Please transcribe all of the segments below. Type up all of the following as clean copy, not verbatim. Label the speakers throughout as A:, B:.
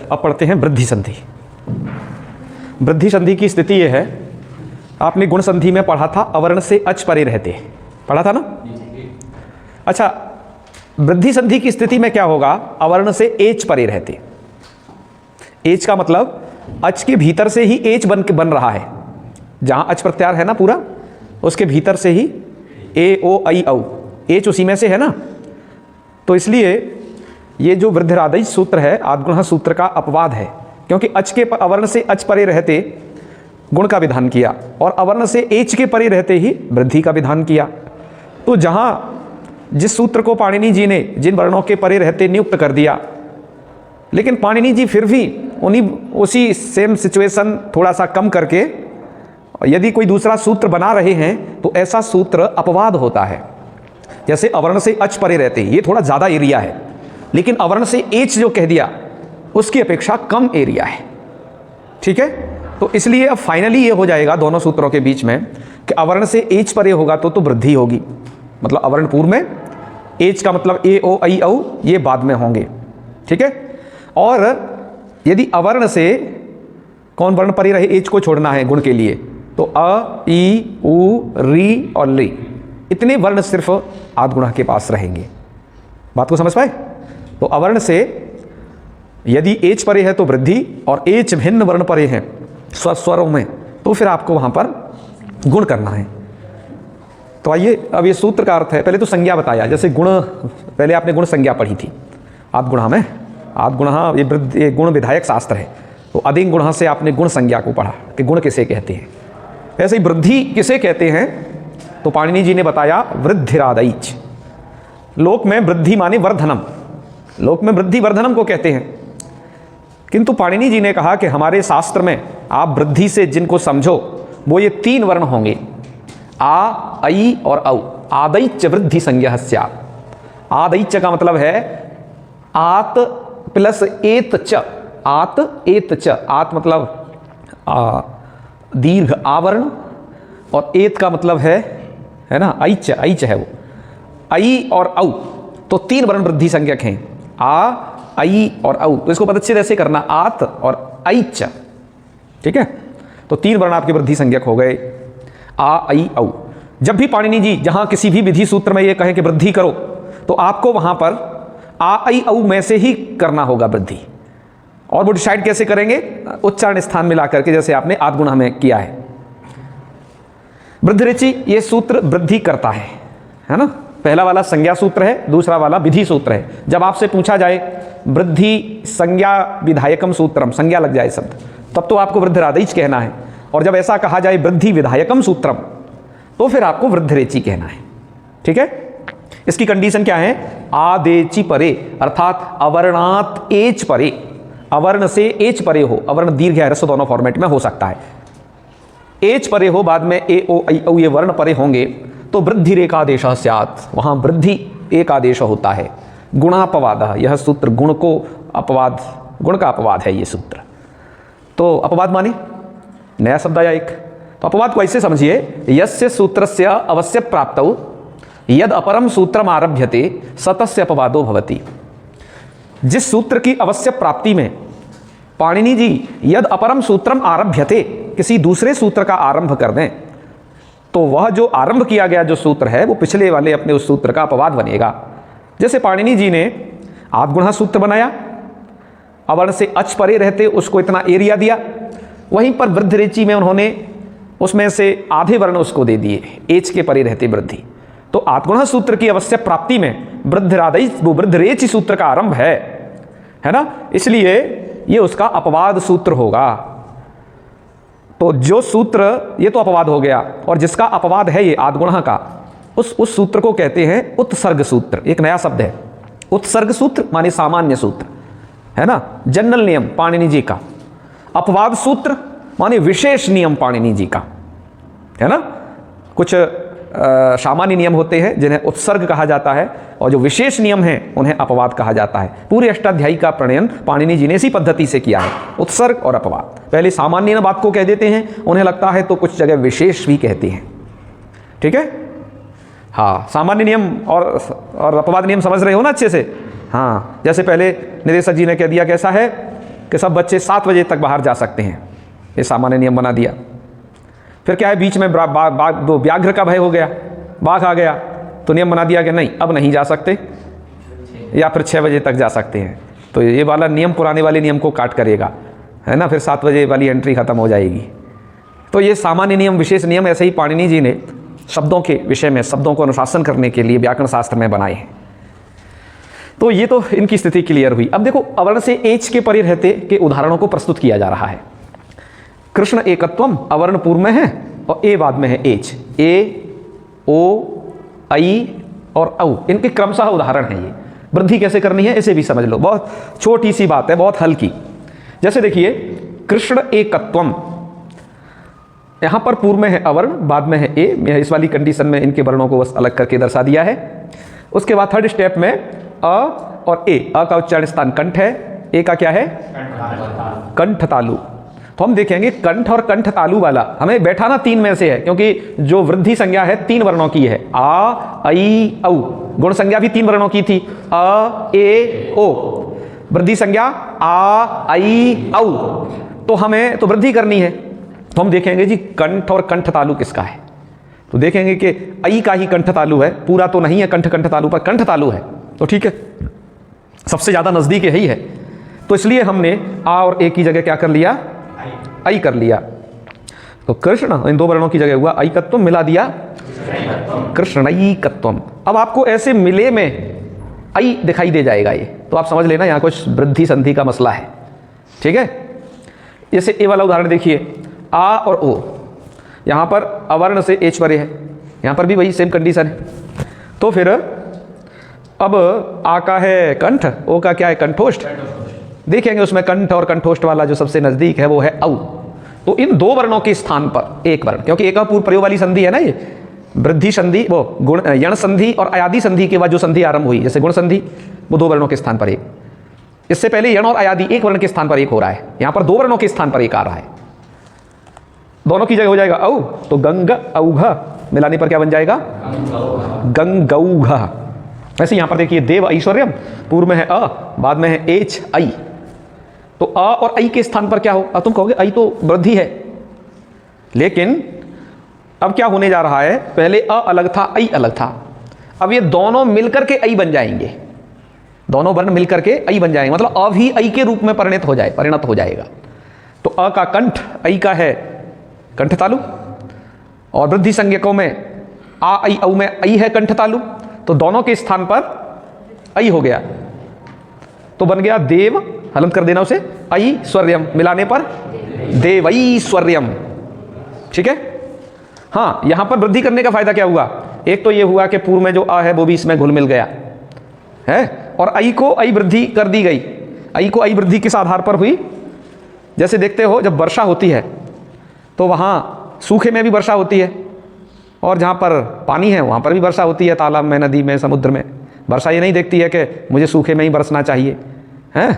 A: अब पढ़ते हैं वृद्धि संधि। वृद्धि संधि की स्थिति यह है, आपने गुण संधि में पढ़ा था अवर्ण से अच परे रहते, पढ़ा था ना? अच्छा, वृद्धि संधि की स्थिति में क्या होगा? अवर्ण से एच परे रहते। एच का मतलब अच के भीतर से ही एच बन रहा है, जहां अच प्रत्यार है ना पूरा, उसके भीतर से ही ए ओ आई औ, एच उसी में से है ना। तो इसलिए ये जो वृद्धिरादेश सूत्र है आद्गुण सूत्र का अपवाद है, क्योंकि अच के अवर्ण से अच परे रहते गुण का विधान किया और अवर्ण से एच के परे रहते ही वृद्धि का विधान किया। तो जहां जिस सूत्र को पाणिनि जी ने जिन वर्णों के परे रहते नियुक्त कर दिया, लेकिन पाणिनि जी फिर भी उसी सेम सिचुएशन थोड़ा सा कम करके यदि कोई दूसरा सूत्र बना रहे हैं तो ऐसा सूत्र अपवाद होता है। जैसे अवर्ण से अच परे रहते, ये थोड़ा ज़्यादा एरिया है, लेकिन अवर्ण से एच जो कह दिया उसकी अपेक्षा कम एरिया है। ठीक है, तो इसलिए अब फाइनली ये हो जाएगा दोनों सूत्रों के बीच में कि अवर्ण से एच परे होगा तो वृद्धि होगी, मतलब अवर्ण पूर्व में, एच का मतलब ए ओ आई औ ये बाद में होंगे। ठीक है, और यदि अवर्ण से कौन वर्ण परे रहे, एच को छोड़ना है गुण के लिए, तो अ ई उ री और ली इतने वर्ण सिर्फ आद्गुण के पास रहेंगे। बात को समझ पाए? तो अवर्ण से यदि एच परे है तो वृद्धि, और एच भिन्न वर्ण परे हैं स्वरों में, तो फिर आपको वहां पर गुण करना है। तो आइए अब ये सूत्र का अर्थ है। पहले तो संज्ञा बताया, जैसे गुण, पहले आपने गुण संज्ञा पढ़ी थी आद्गुण में। आद्गुण ये गुण विधायक शास्त्र है, तो अधिक गुण से आपने गुण संज्ञा को पढ़ा कि गुण किसे कहते हैं। ऐसे ही वृद्धि किसे कहते हैं, तो पाणिनि जी ने बताया वृद्धिरादैच। लोक में वृद्धि माने वर्धनम, लोक में वृद्धि वर्धनम को कहते हैं, किंतु पाणिनि जी ने कहा कि हमारे शास्त्र में आप वृद्धि से जिनको समझो वो ये तीन वर्ण होंगे, आ ऐ और औ। आदैच वृद्धि संज्ञा स्यात्। आदैच का मतलब है आत प्लस एत च, आत एत च। आत मतलब दीर्घ आवरण, और एत का मतलब है ना ऐच, ऐच है वो, ऐ और औ। तो तीन वर्ण वृद्धि संज्ञक हैं, आ ऐ और औ। तो इसको अच्छे से करना, आत और ऐच। ठीक है, तो तीन वर्ण आपके वृद्धि संज्ञक हो गए, आ ऐ औ। जब भी पाणिनि जी जहां किसी भी विधि सूत्र में ये कहें कि वृद्धि करो, तो आपको वहां पर आ ऐ औ में से ही करना होगा वृद्धि। और वो डिसाइड कैसे करेंगे? उच्चारण स्थान मिला करके, जैसे आपने आद्गुण में किया है। वृद्धिरेचि ये सूत्र वृद्धि करता है ना। पहला वाला संज्ञा सूत्र है, दूसरा वाला विधि सूत्र है। जब आपसे पूछा जाए वृद्धि संज्ञा विधायकम सूत्रम, संज्ञा लग जाए शब्द, तब तो आपको वृद्धिरादैच कहना है। और जब ऐसा कहा जाए वृद्धि विधायकम सूत्रम, तो फिर आपको वृद्धिरेचि कहना है। ठीक है, इसकी कंडीशन क्या है? आदेचि परे, अर्थात अवर्णात एच परे, अवर्ण से एच परे हो। अवर्ण दीर्घ या ह्रस्व दोनों फॉर्मेट में हो सकता है। एच परे हो, बाद में ए ओ ऐ औ ये वर्ण परे होंगे, तो वृद्धि रेखादेश स्यात्, वहां वृद्धि एक आदेश होता है। गुणापवाद, यह सूत्र गुण को अपवाद, गुण का अपवाद है ये सूत्र। तो अपवाद माने नया शब्द आया एक। तो अपवाद को ऐसे समझिए, यस्य सूत्रस्य अवश्य प्राप्तौ यद अपरम सूत्रम आरभ्यते सतस्य अपवादो भवति। जिस सूत्र की अवश्य प्राप्ति में पाणिनि जी यद अपरम सूत्रम आरभ्यते, किसी दूसरे सूत्र का आरंभ कर दें, तो वह जो आरंभ किया गया जो सूत्र है वो पिछले वाले अपने उस सूत्र का अपवाद बनेगा। जैसे पाणिनि जी ने आद्गुण सूत्र बनाया, अवर्ण से अच परे रहते उसको इतना एरिया दिया, वहीं पर वृद्धिरेचि में उन्होंने उसमें से आधे वर्ण उसको दे दिए, एच के परे रहते वृद्धि। तो आद्गुण सूत्र की अवश्य प्राप्ति में वृद्धिरादैच, वो वृद्धिरेचि सूत्र का आरंभ है ना, इसलिए ये उसका अपवाद सूत्र होगा। तो जो सूत्र, ये तो अपवाद हो गया, और जिसका अपवाद है ये आद्गुण का, उस सूत्र को कहते हैं उत्सर्ग सूत्र। एक नया शब्द है उत्सर्ग सूत्र, माने सामान्य सूत्र, है ना, जनरल नियम पाणिनि जी का। अपवाद सूत्र माने विशेष नियम पाणिनि जी का, है ना। कुछ सामान्य नियम होते हैं जिन्हें उत्सर्ग कहा जाता है, और जो विशेष नियम हैं उन्हें अपवाद कहा जाता है। पूरे अष्टाध्यायी का प्रणयन पाणिनि जी ने इसी पद्धति से किया है, उत्सर्ग और अपवाद। पहले सामान्य बात को कह देते हैं, उन्हें लगता है तो कुछ जगह विशेष भी कहते हैं। ठीक है, हाँ, सामान्य नियम और अपवाद नियम समझ रहे हो ना अच्छे से। हाँ, जैसे पहले निदेशक जी ने कह दिया कैसा है कि सब बच्चे 7 बजे तक बाहर जा सकते हैं, ये सामान्य नियम बना दिया। फिर क्या है, बीच में व्याघ्र का भय हो गया, बाघ आ गया, तो नियम बना दिया कि नहीं अब नहीं जा सकते, या फिर 6 बजे तक जा सकते हैं। तो ये वाला नियम पुराने वाले नियम को काट करेगा, है ना, फिर 7 बजे वाली एंट्री खत्म हो जाएगी। तो ये सामान्य नियम, विशेष नियम ऐसे ही पाणिनि जी ने शब्दों के विषय में, शब्दों को अनुशासन करने के लिए व्याकरण शास्त्र में बनाए हैं। तो ये तो इनकी स्थिति क्लियर हुई। अब देखो अवर्ण से एच के परे रहते के उदाहरणों को प्रस्तुत किया जा रहा है। कृष्ण एकत्वम, अवर्ण पूर्व में है और ए बाद में है एच, ए ओ आई और औ, इनके क्रमशः उदाहरण है। ये वृद्धि कैसे करनी है इसे भी समझ लो, बहुत छोटी सी बात है, बहुत हल्की। जैसे देखिए कृष्ण एकत्वम, यहां पर पूर्व में है अवर्ण, बाद में है ए, इस वाली कंडीशन में इनके वर्णों को बस अलग करके दर्शा दिया है। उसके बाद थर्ड स्टेप में अ और ए, अ का उच्चारण स्थान कंठ है, ए का क्या है कंठ तालु। तो हम देखेंगे कंठ और कंठ तालु वाला हमें बैठाना 3 में से है, क्योंकि जो वृद्धि संज्ञा है 3 वर्णों की है, आ आई औ। गुण संज्ञा भी 3 वर्णों की थी, अ ए ओ। वृद्धि संज्ञा आ आई औ। तो हमें तो वृद्धि करनी है, तो हम देखेंगे जी कंठ और कंठ तालु किसका है। तो देखेंगे कि आई का ही कंठ तालु है, पूरा तो नहीं है कंठ कंठ तालु पर कंठ तालु है, तो ठीक है, सबसे ज्यादा नजदीक यही है। तो इसलिए हमने आ और ए की जगह क्या कर लिया, आई कर लिया। तो कृष्ण इन 2 वर्णों की जगह हुआ ऐकत्वम, मिला दिया कृष्णैकत्वम। अब आपको ऐसे मिले में आई दिखाई दे जाएगा, ये तो आप समझ लेना यहाँ कुछ वृद्धि संधि का मसला है, ठीक है। जैसे ए वाला उदाहरण देखिए, आ और ओ, यहाँ पर अवर्ण से एच परे है, यहाँ पर भी वही सेम कंडीशन है। तो फिर अब आ का है कंठ, ओ का क्या है कंठोष्ठ। देखेंगे उसमें कंठ और कंठोष्ठ वाला जो सबसे नजदीक है वो है औ। तो इन 2 वर्णों के स्थान पर एक वर्ण, क्योंकि एक पूर्व प्रयोग वाली संधि है ना, ये वृद्धि संधि, वो गुण यण संधि और अयादि संधि के बाद जो संधि आरंभ हुई, जैसे गुण संधि, वो 2 वर्णों के स्थान पर एक। इससे पहले यण और अयादि एक वर्ण के स्थान पर एक हो रहा है, यहाँ पर 2 वर्णों के स्थान पर एक आ रहा है, दोनों की जगह हो जाएगा औ। तो गंग औघ मिलाने पर क्या बन जाएगा गंगौघ। वैसे यहाँ पर देखिए देव ऐश्वर्यम, पूर्व में है अ, बाद में है एच आई। तो अ और आई के स्थान पर क्या हो, अब तुम कहोगे आई तो वृद्धि है, लेकिन अब क्या होने जा रहा है, पहले अ अलग था आई अलग था, अब ये दोनों मिलकर के आई बन जाएंगे, दोनों वर्ण मिलकर के आई बन जाएंगे, मतलब अ भी आई के रूप में परिणत हो जाएगा। तो अ का कंठ, आई का है कंठ तालु, और वृद्धि संज्ञकों में आ आई औ में आई है कंठ तालु, तो दोनों के स्थान पर आई हो गया, तो बन गया देव, हलंत कर देना उसे, ऐश्वर्यम, मिलाने पर देवैश्वर्यम, ठीक है। हाँ, यहां पर वृद्धि करने का फायदा क्या हुआ, एक तो ये हुआ कि पूर्व में जो आ है वो भी इसमें घुल मिल गया है, और आई को आई वृद्धि कर दी गई। आई को आई वृद्धि किस आधार पर हुई, जैसे देखते हो जब वर्षा होती है तो वहां सूखे में भी वर्षा होती है, और जहाँ पर पानी है वहाँ पर भी वर्षा होती है, तालाब में, नदी में, समुद्र में। वर्षा ये नहीं देखती है कि मुझे सूखे में ही बरसना चाहिए, हैं।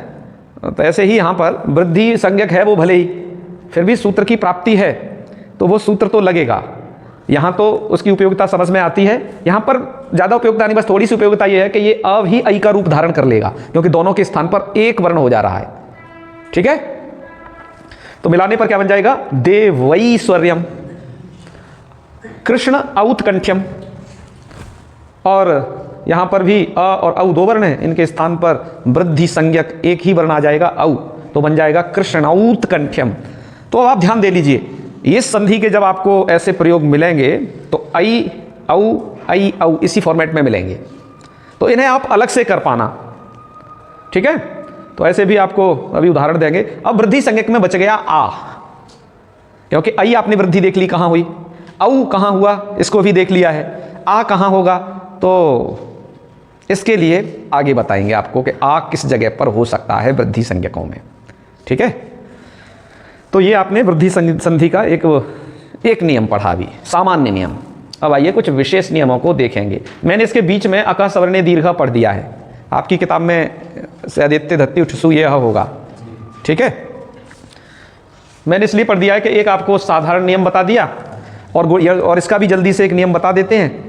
A: तो ऐसे ही यहाँ पर वृद्धि संज्ञक है वो भले ही, फिर भी सूत्र की प्राप्ति है तो वो सूत्र तो लगेगा। यहाँ तो उसकी उपयोगिता समझ में आती है, यहाँ पर ज़्यादा उपयोगिता नहीं, बस थोड़ी सी उपयोगिता ये है कि ये अ ही आई का रूप धारण कर लेगा, क्योंकि दोनों के स्थान पर एक वर्ण हो जा रहा है, ठीक है। तो मिलाने पर क्या बन जाएगा देवैश्वर्यम, कृष्ण औत्कंठ्यम, और यहां पर भी अ और औ 2 वर्ण हैं, इनके स्थान पर वृद्धि संज्ञक एक ही वर्ण आ जाएगा औ, तो बन जाएगा कृष्णौत्कंठ्यम। तो अब आप ध्यान दे लीजिए, ये संधि के जब आपको ऐसे प्रयोग मिलेंगे तो आई औ इसी फॉर्मेट में मिलेंगे, तो इन्हें आप अलग से कर पाना, ठीक है। तो ऐसे भी आपको अभी उदाहरण देंगे। अब वृद्धि संज्ञक में बच गया आ, क्योंकि आई आपने वृद्धि देख ली कहां हुई, औ कहां हुआ इसको भी देख लिया है, आ कहां होगा, तो इसके लिए आगे बताएंगे आपको कि आ किस जगह पर हो सकता है वृद्धि संज्ञकों में, ठीक है। तो ये आपने वृद्धि संधि का एक नियम पढ़ा, भी सामान्य नियम। अब आइए कुछ विशेष नियमों को देखेंगे। मैंने इसके बीच में अकः सवर्णे दीर्घ पढ़ दिया है, आपकी किताब में सदित्य धत्ती उठसु यह होगा, ठीक है। मैंने इसलिए पढ़ दिया है कि एक आपको साधारण नियम बता दिया, और इसका भी जल्दी से एक नियम बता देते हैं।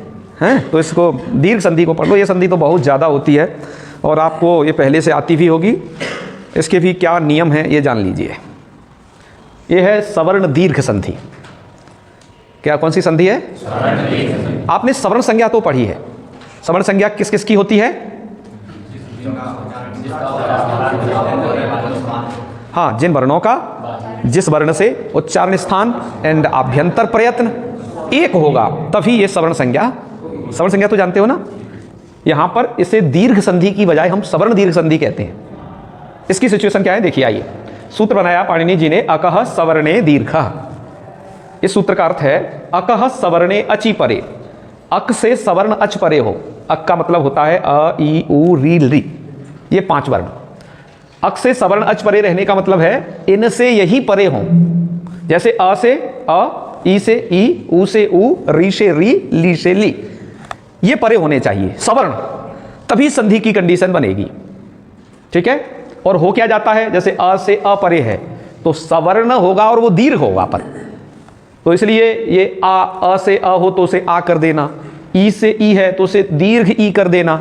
A: तो इसको दीर्घ संधि को पढ़ लो, ये संधि तो बहुत ज़्यादा होती है और आपको ये पहले से आती भी होगी, इसके भी क्या नियम हैं ये जान लीजिए। ये है सवर्ण दीर्घ संधि। क्या कौन सी संधि है? आपने सवर्ण संज्ञा तो पढ़ी है। सवर्ण संज्ञा किस किस की होती है? हाँ, जिन वर्णों का जिस वर्ण से उच्चारण स्थान एंड आभ्यंतर प्रयत्न एक होगा तभी ये सवर्ण संज्ञा। सवर्ण संज्ञा तो जानते हो ना। यहां पर इसे दीर्घ संधि की बजाय हम सवर्ण दीर्घ संधि कहते हैं। इसकी सिचुएशन क्या है देखिए, आइए। सूत्र बनाया पाणिनि जी ने, अकह सवर्णे दीर्घ। इस सूत्र का अर्थ है अकह सवर्णे अचि परे। अक से सवर्ण अच परे हो। अक का मतलब होता है अ, ई, उ, री, ली, ये 5 वर्ण। अक से सवर्ण अच परे रहने का मतलब है इनसे यही परे हो। जैसे अ से अ, ई से ई, उ से उ, री से री, ली से ली, ये परे होने चाहिए सवर्ण, तभी संधि की कंडीशन बनेगी। ठीक है। और हो क्या जाता है, जैसे अ से अ परे है तो सवर्ण होगा और वो दीर्घ होगा पर, तो इसलिए ये अ से अ हो तो उसे आ कर देना, ई से ई है तो उसे दीर्घ ई कर देना,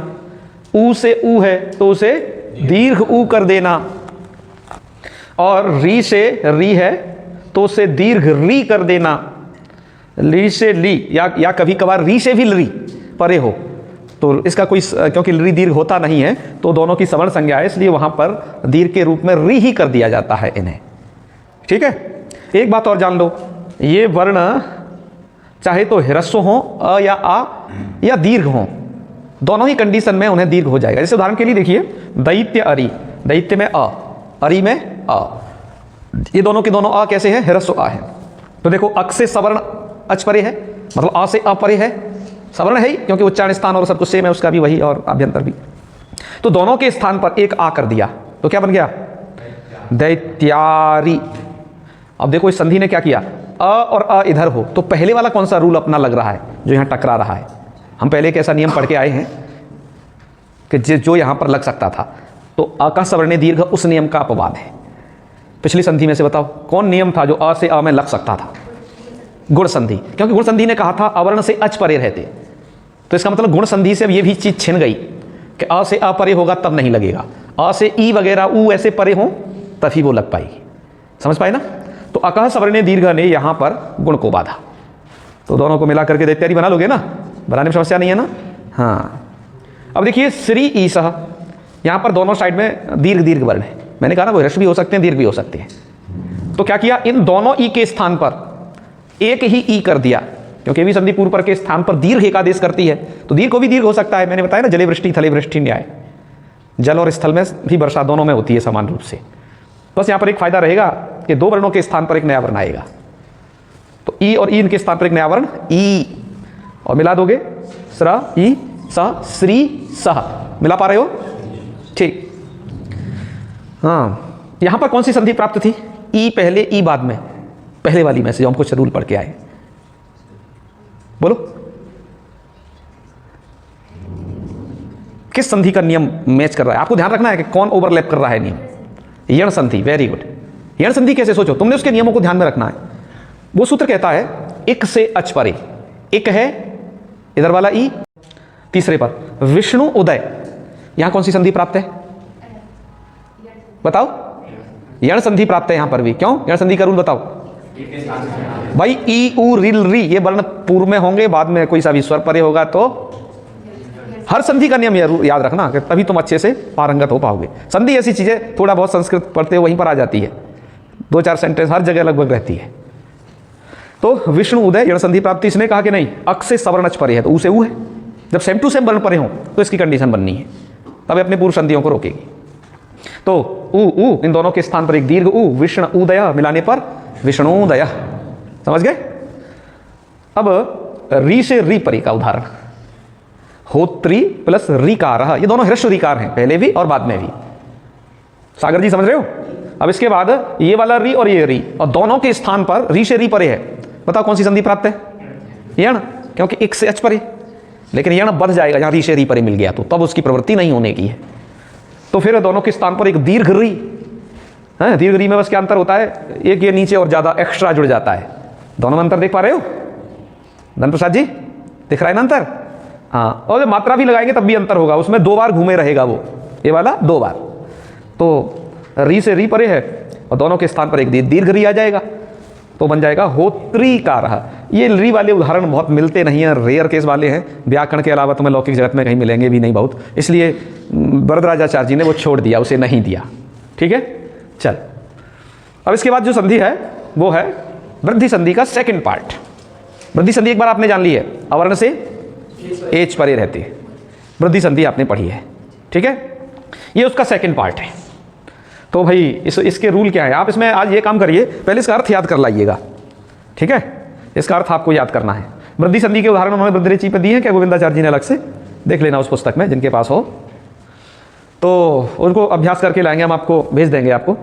A: उ से उ है तो उसे दीर्घ उ कर देना, और री से री है तो उसे दीर्घ री कर देना, ली से ली या कभी कभार री से भी ली परे हो तो इसका कोई, क्योंकि री दीर्घ होता नहीं है तो दोनों की सवर्ण संज्ञा है, इसलिए वहां पर दीर्घ के रूप में री ही कर दिया जाता है इन्हें। ठीक है। एक बात और जान लो, ये वर्ण चाहे तो ह्रस्व हो अ या आ या दीर्घ हो, दोनों ही कंडीशन में उन्हें दीर्घ हो जाएगा। जैसे उदाहरण के लिए देखिए, दैत्य अरि, दैत्य में अ, अरि में अ, ये दोनों के दोनों अ कैसे है? ह्रस्व आ है। तो देखो अक से सवर्ण अच परे है, मतलब अ से अ परे है, सवर्ण है ही क्योंकि उच्चारण स्थान और सब कुछ सेम है उसका भी वही और आभ्यंतर भी। तो दोनों के स्थान पर एक आ कर दिया तो क्या बन गया? दैत्यारी। अब देखो इस संधि ने क्या किया, अ और अ इधर हो तो पहले वाला कौन सा रूल अपना लग रहा है जो यहां टकरा रहा है? हम पहले एक ऐसा नियम पढ़ के आए हैं कि जो यहां पर लग सकता था, तो अ का सवर्णे दीर्घ उस नियम का अपवाद है। पिछली संधि में से बताओ कौन नियम था जो अ से अ में लग सकता था? गुण संधि, क्योंकि गुण संधि ने कहा था अवर्ण से अच परे रहते, तो इसका मतलब गुण संधि से अब ये भी चीज छिन गई कि अ से अ परे होगा तब नहीं लगेगा, अ से ई वगैरह उ ऐसे परे हो तभी वो लग पाएगी। समझ पाए ना? तो अकह सवर्णे दीर्घ ने यहां पर गुण को बाधा, तो दोनों को मिला करके दैत्यारी बना लोगे ना, बनाने में समस्या नहीं है ना? हाँ। अब देखिए श्री ई सह, यहां पर दोनों साइड में दीर्घ दीर्घ वर्ण है। मैंने कहा ना वो ह्रस्व भी हो सकते हैं दीर्घ भी हो सकते हैं। तो क्या किया, इन दोनों ई के स्थान पर एक ही ई कर दिया, क्योंकि भी संधि पूर्व पर के स्थान पर दीर्घ एक आदेश करती है, तो दीर्घ को भी दीर्घ हो सकता है। मैंने बताया ना, जले वृष्टि थले वृष्टि न्याय, जल और स्थल में भी वर्षा दोनों में होती है समान रूप से। बस यहां पर एक फायदा रहेगा कि दो वर्णों के स्थान पर एक नया वर्ण आएगा, तो ई और ई इनके स्थान पर एक नया वर्ण ई, और मिला दोगे स्र ई स श्री सह, मिला पा रहे हो? ठीक। हाँ, यहां पर कौन सी संधि प्राप्त थी? ई पहले ई बाद में, पहले वाली में से जो हम कुछ रूल पढ़ के आए। बोलो किस संधि का नियम मैच कर रहा है? आपको ध्यान रखना है कि कौन ओवरलैप कर रहा है नियम। यण संधि, वेरी गुड। यण संधि कैसे? सोचो, तुमने उसके नियमों को ध्यान में रखना है। वो सूत्र कहता है इक से अच परे, इक है इधर वाला ई, तीसरे पर विष्णु उदय, यहां कौन सी संधि प्राप्त है? बताओ। यण संधि प्राप्त है यहां पर भी। क्यों? यण संधि का रूल बताओ भाई। ई उ रिल री ये वर्ण पूर्व में होंगे, बाद में कोई सा भी स्वर परे होगा, तो हर संधि का नियम याद रखना कि तभी तुम अच्छे से पारंगत हो पाओगे। संधि ऐसी चीजें थोड़ा बहुत संस्कृत पढ़ते हो वहीं पर आ जाती है, 2-4 सेंटेंस हर जगह लगभग रहती है। तो विष्णु उदय यण संधि प्राप्ति, इसने कहा कि नहीं अक से सवर्णच परे है तो ऊ से ऊ है। जब सेम टू सेम वर्ण परे हो तो इसकी कंडीशन बननी है, तब अपने पूर्व संधियों को रोकेगी। तो ऊ इन दोनों के स्थान पर एक दीर्घ ऊ, विष्णु उदय मिलाने पर विष्णुदय। समझ गए? अब री से री परे का उदाहरण, होत्री प्लस रीकार, ये दोनों ह्रस्व रीकार हैं, पहले भी और बाद में भी। सागर जी समझ रहे हो? अब इसके बाद ये वाला री और ये री, और दोनों के स्थान पर री से री परे है। बताओ कौन सी संधि प्राप्त है? यण, क्योंकि एक से अच परे, लेकिन यण बढ़ जाएगा जहां री से री परे मिल गया, तो तब उसकी प्रवृत्ति नहीं होने की है। तो फिर दोनों के स्थान पर एक दीर्घ री है। दीर्घ री में बस क्या अंतर होता है, एक ये नीचे और ज्यादा एक्स्ट्रा जुड़ जाता है। दोनों में अंतर देख पा रहे हो धन प्रसाद जी? दिख रहा है ना अंतर? हाँ, और जब मात्रा भी लगाएंगे तब भी अंतर होगा, उसमें 2 बार घूमे रहेगा वो, ये वाला 2 बार। तो री से री परे है और दोनों के स्थान पर एक दीर्घ री आ जाएगा तो बन जाएगा होत्रीकारः। ये री वाले उदाहरण बहुत मिलते नहीं हैं, रेयर केस वाले हैं। व्याकरण के अलावा तुम्हें लौकिक जगत में कहीं मिलेंगे भी नहीं बहुत, इसलिए वरदराजाचार्य जी ने वो छोड़ दिया, उसे नहीं दिया। ठीक है, चल अब इसके बाद जो संधि है वो है वृद्धि संधि का सेकंड पार्ट। वृद्धि संधि एक बार आपने जान ली है, अवर्ण से एच परे रहती है, वृद्धि संधि आपने पढ़ी है। ठीक है, ये उसका सेकंड पार्ट है। तो भाई इसके रूल क्या है, आप इसमें आज ये काम करिए, पहले इसका अर्थ याद कर लाइएगा। ठीक है, इसका अर्थ आपको याद करना है। वृद्धि संधि के उदाहरण उन्होंने वृद्धिरेची पे दिए हैं क्या गोविंदाचार्य जी ने, अलग से देख लेना उस पुस्तक में जिनके पास हो, तो उनको अभ्यास करके लाएंगे हम, आपको भेज देंगे आपको।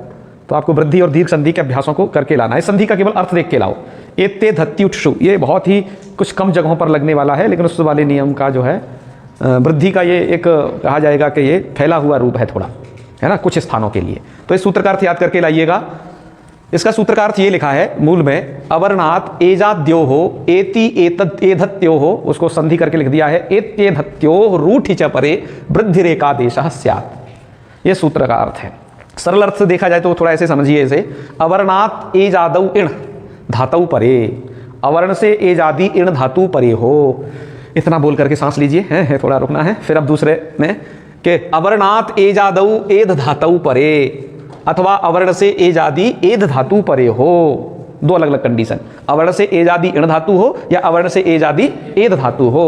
A: तो आपको वृद्धि और दीर्घ संधि के अभ्यासों को करके लाना है। संधि का केवल अर्थ देख के लाओ। एते धत्युक्षु, ये बहुत ही कुछ कम जगहों पर लगने वाला है, लेकिन उस वाले नियम का जो है वृद्धि का ये एक कहा जाएगा कि ये फैला हुआ रूप है थोड़ा, है ना, कुछ स्थानों के लिए। तो इस सूत्र का अर्थ याद करके लाइएगा। इसका सूत्र का अर्थ ये लिखा है मूल में, अवर्णात एजाद्यो हो एति एतद एधत्यो हो, उसको संधि करके लिख दिया है एत्येधत्यो रूठि च परे वृद्धिरेकादेशः स्यात्। ये सूत्र का अर्थ है। सरल अर्थ से देखा जाए तो थोड़ा ऐसे समझिए इसे, अवर्णात एजादौ इण धातु परे, अवर्ण से एजादी इण धातु परे हो। इतना बोल करके सांस लीजिए, है थोड़ा रुकना है। फिर अब दूसरे में कि अवर्णात एजादौ एध धातु परे, अथवा अवर्ण से एजादी एध धातु परे हो। दो अलग अलग कंडीशन, अवर्ण से एजादी इण धातु हो या अवर्ण से एजादी एध धातु हो।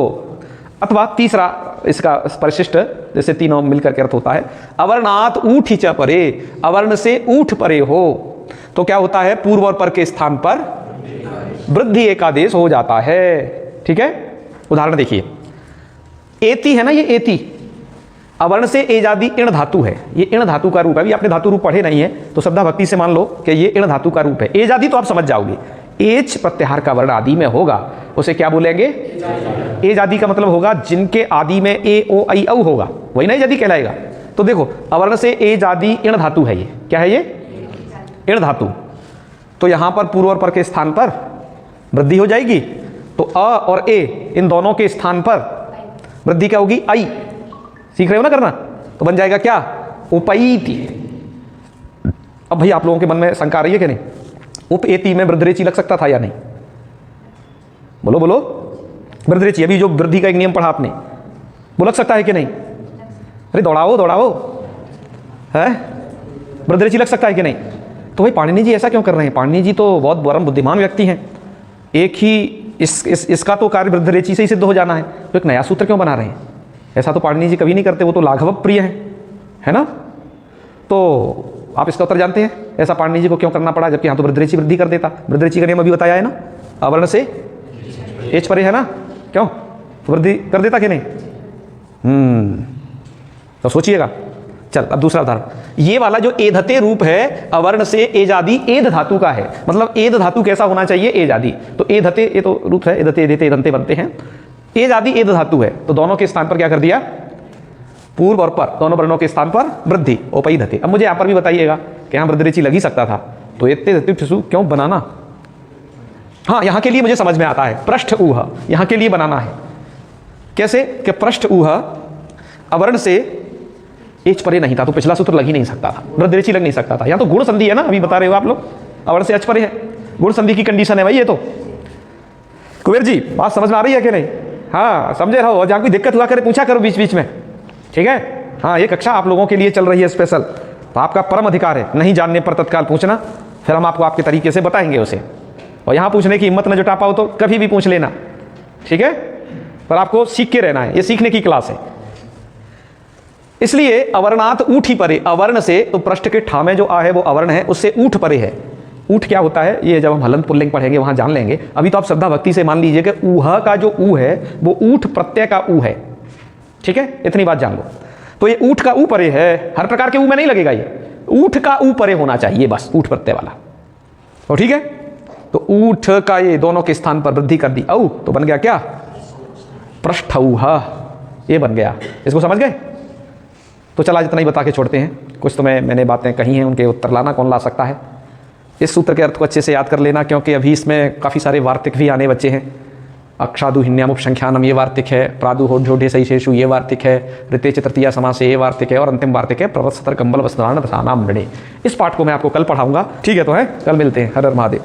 A: अथवा तीसरा इसका परिशिष्ट, जैसे तीनों मिलकर के अर्थ होता है, अवर्णात ऊठि च परे, अवर्ण से ऊठ परे हो, तो क्या होता है, पूर्व और पर के स्थान पर वृद्धि एकादेश हो जाता है। ठीक है, उदाहरण देखिए, एति है ना, ये एति अवर्ण से एजादी इण धातु है, ये इण धातु का रूप है। अभी आपने धातु रूप पढ़े नहीं है तो श्रद्धा भक्ति से मान लो कि ये इण धातु का रूप है। एजादी तो आप समझ जाओगे, एच प्रत्याहार का वर्ण आदि में होगा, उसे क्या बोलेंगे, एजादी का मतलब होगा जिनके आदि में ए ओ आई औ होगा, वही ना एजादी कहलाएगा। तो देखो, अवर्ण से एजादी इण धातु है, ये क्या है, ये इण धातु। तो यहां पर पूर्व और पर के स्थान पर वृद्धि हो जाएगी, तो अ और ए इन दोनों के स्थान पर वृद्धि क्या होगी, आई। सीख रहे हो ना करना, तो बन जाएगा क्या, उपैति। अब भाई आप लोगों के मन में शंका रही है कि नहीं, उपएति में वृद्धिरेची लग सकता था या नहीं, बोलो बोलो। वृद्धिरेची, अभी जो वृद्धि का एक नियम पढ़ा आपने, वो लग सकता है कि नहीं, अरे दौड़ाओ दौड़ाओ, है वृद्धिरेची लग सकता है कि नहीं। तो भाई पाणिनि जी ऐसा क्यों कर रहे हैं, पाणिनि जी तो बहुत परम बुद्धिमान व्यक्ति हैं, एक ही इसका तो कार्य वृद्धिरेची से ही सिद्ध हो जाना है, तो एक नया सूत्र क्यों बना रहे हैं। ऐसा तो पाणिनि जी कभी नहीं करते, वो तो लाघव प्रिय है ना। तो आप इसका उत्तर जानते हैं, ऐसा पाणिनि जी को क्यों करना पड़ा, जबकि यहाँ तो वृद्धिरेची वृद्धि कर देता। वृद्धिरेची का नियम अभी बताया है ना, अवर्ण से एच परे है ना, क्यों वृद्धि कर देता कि नहीं। तो सोचिएगा। चल अब दूसरा उदाहरण, ये वाला जो एधते रूप है अवर्ण से एजादी एध धातु का है, मतलब एध धातु कैसा होना चाहिए, एजादी। तो एधते, ये तो रूप है, एधते एधते एधंते बनते हैं, एजादी एध धातु है, तो दोनों के स्थान पर क्या कर दिया, पूर्व और पर दोनों वर्णों के स्थान पर वृद्धि, उपैधते। अब मुझे यहाँ पर भी बताइएगा कि यहाँ वृद्धिरेची लग ही सकता था, तो एते क्यों बनाना। हाँ, यहाँ के लिए मुझे समझ में आता है, पृष्ठ ऊह यहाँ के लिए बनाना है। कैसे कि पृष्ठ ऊह अवर्ण से एच परे नहीं था, तो पिछला सूत्र लग ही नहीं सकता था, वृद्धिरेची लग नहीं सकता था। यहाँ तो गुण संधि है ना, अभी बता रहे हो आप लोग, अवर्ण से एच परे है, गुण संधि की कंडीशन है भाई ये तो। कुबेर जी बात समझ में आ रही है कि नहीं, हाँ समझे रहो, और जहाँ कोई दिक्कत हुआ करे पूछा करो बीच बीच में, ठीक है। हाँ, ये कक्षा आप लोगों के लिए चल रही है स्पेशल, तो आपका परम अधिकार है नहीं जानने पर तत्काल पूछना, फिर हम आपको आपके तरीके से बताएंगे उसे। और यहाँ पूछने की हिम्मत न जुटा पाओ तो कभी भी पूछ लेना, ठीक है, पर आपको सीख के रहना है, ये सीखने की क्लास है। इसलिए अवर्णात ऊठी परे, अवर्ण से तो पृष्ठ के ठा में जो आ है वो अवर्ण है, उससे ऊठ परे है। ऊठ क्या होता है ये जब हम हलंत पुल्लिंग पढ़ेंगे वहां जान लेंगे, अभी तो आप श्रद्धा भक्ति से मान लीजिए कि ऊह का जो ऊ है वो ऊठ प्रत्यय का ऊ है, ठीक है, इतनी बात जान लो। तो ये ऊठ का ऊ परे है, हर प्रकार के ऊ में नहीं लगेगा, ये ऊठ का ऊ परे होना चाहिए बस, ऊठ प्रत्यय वाला, तो ठीक है। तो ऊठ का ये दोनों के स्थान पर वृद्धि कर दी औ, तो बन गया क्या, पृष्ठ ऊह, ये बन गया। इसको समझ गए। तो चला इतना ही बता के छोड़ते हैं, कुछ तो मैंने बातें कही हैं उनके उत्तर लाना कौन ला सकता है। इस सूत्र के अर्थ को अच्छे से याद कर लेना, क्योंकि अभी इसमें काफ़ी सारे वार्तिक भी आने बच्चे हैं, अक्षादु हिन्यामुपसंख्यानम ये वार्तिक है, प्रादु होढ्योढे सहिशेषु ये वार्तिक है, ऋते च तृतीया समास ये वार्तिक है, और अंतिम वार्तिक है प्रवत्सतर कंबल वस्त्राण तथा नाम नृणे। इस पाठ को मैं आपको कल पढ़ाऊंगा। ठीक है, तो है, कल मिलते हैं। हर हर महादेव।